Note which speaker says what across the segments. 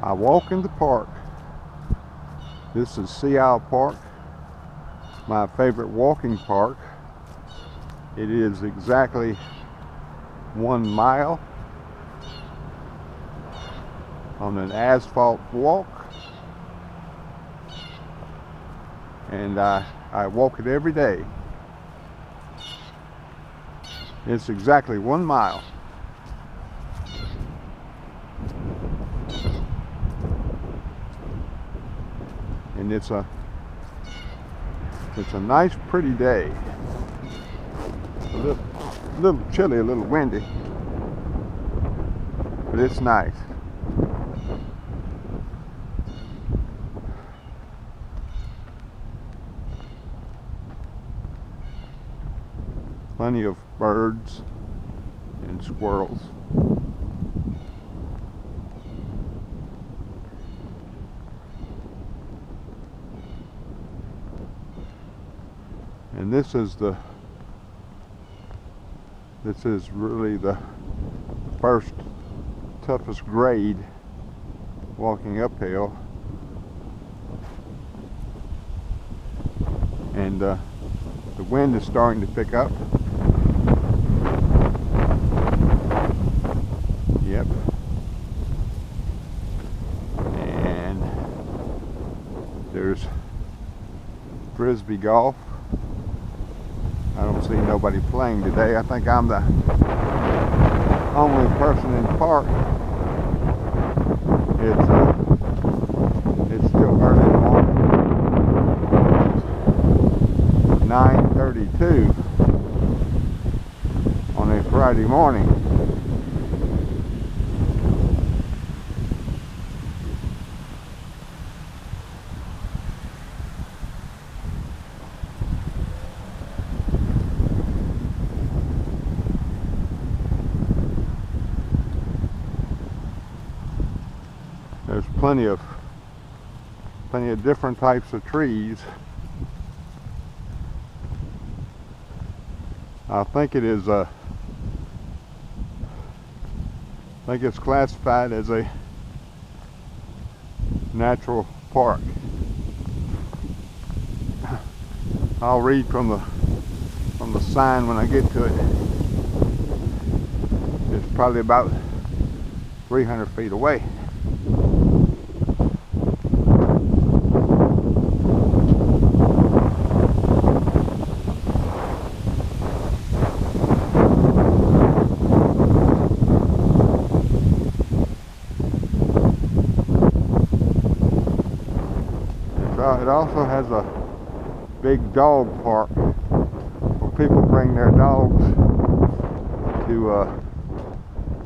Speaker 1: I walk in the park. This is Sea Isle Park, my favorite walking park. It is exactly 1 mile on an asphalt walk, and I walk it every day. It's exactly 1 mile. And it's a nice pretty day. A little chilly, a little windy, but it's nice. Plenty of birds and squirrels. And this is really the first toughest grade walking uphill, and the wind is starting to pick up. Yep. And there's frisbee golf. I don't see nobody playing today. I think I'm the only person in the park. It's still early in the morning. 9:32 on a Friday morning. There's plenty of different types of trees. I think it's classified as a natural park. I'll read from the sign when I get to it. It's probably about 300 feet away. It also has a big dog park where people bring their dogs to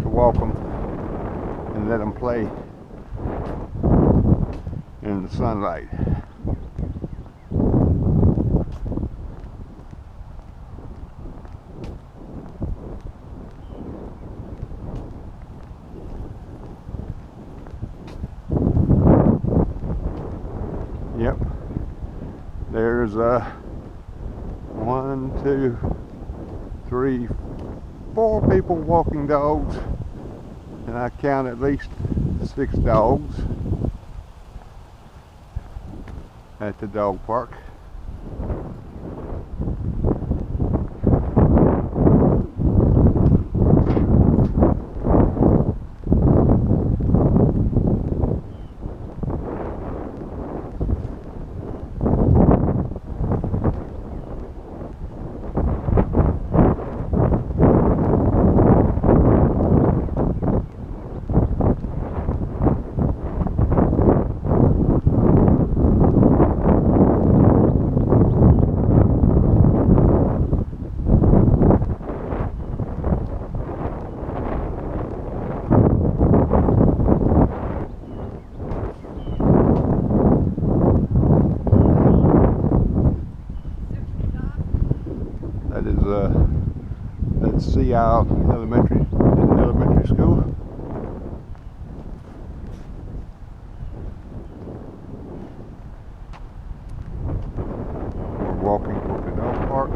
Speaker 1: walk them and let them play in the sunlight. Yep. There's 1, 2, 3, 4 people walking dogs, and I count at least 6 dogs at the dog park. That's Sea Isle Elementary School. We're walking to the dog park.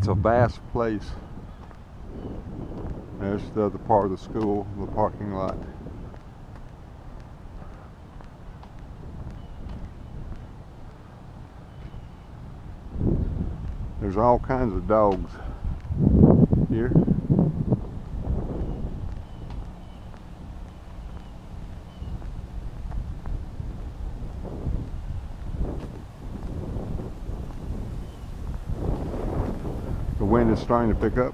Speaker 1: a vast place. There's the other part of the school, the parking lot. There's all kinds of dogs here. The wind is starting to pick up.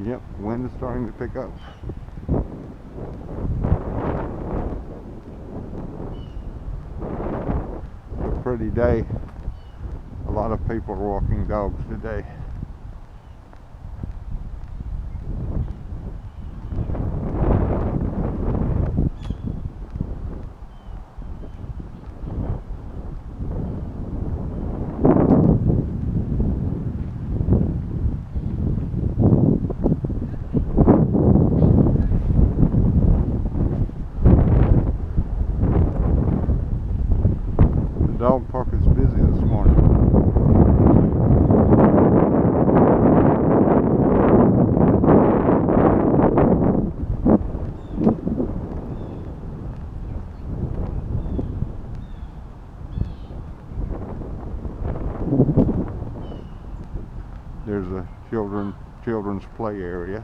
Speaker 1: Yep, wind is starting to pick up. It's a pretty day. A lot of people are walking dogs today. The dog park is busy this morning. There's a children's play area.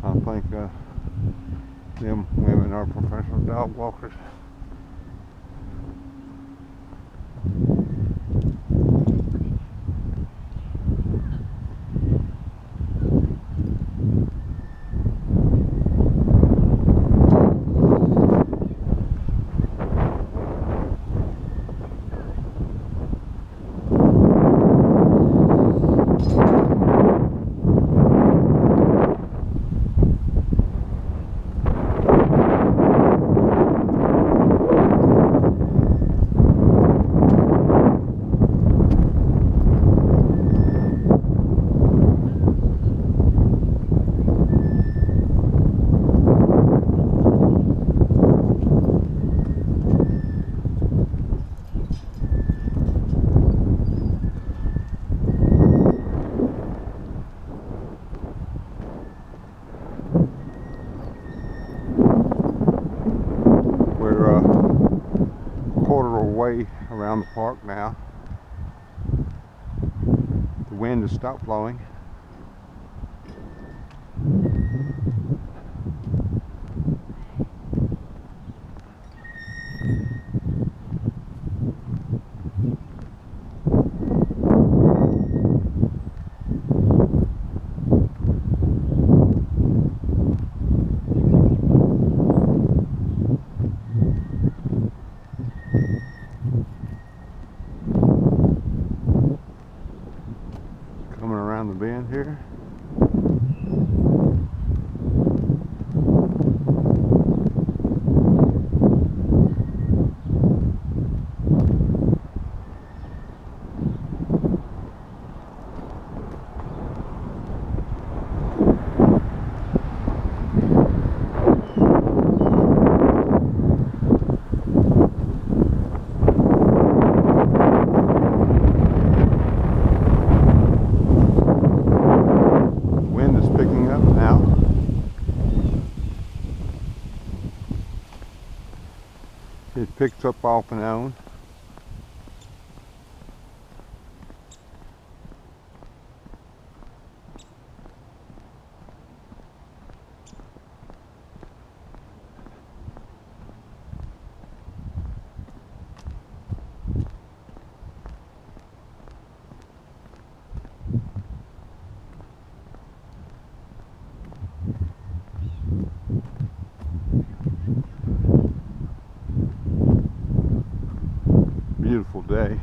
Speaker 1: I think them women are professional dog walkers. Way around the park now. The wind has stopped blowing. The bend here. picked up off and on. Beautiful day.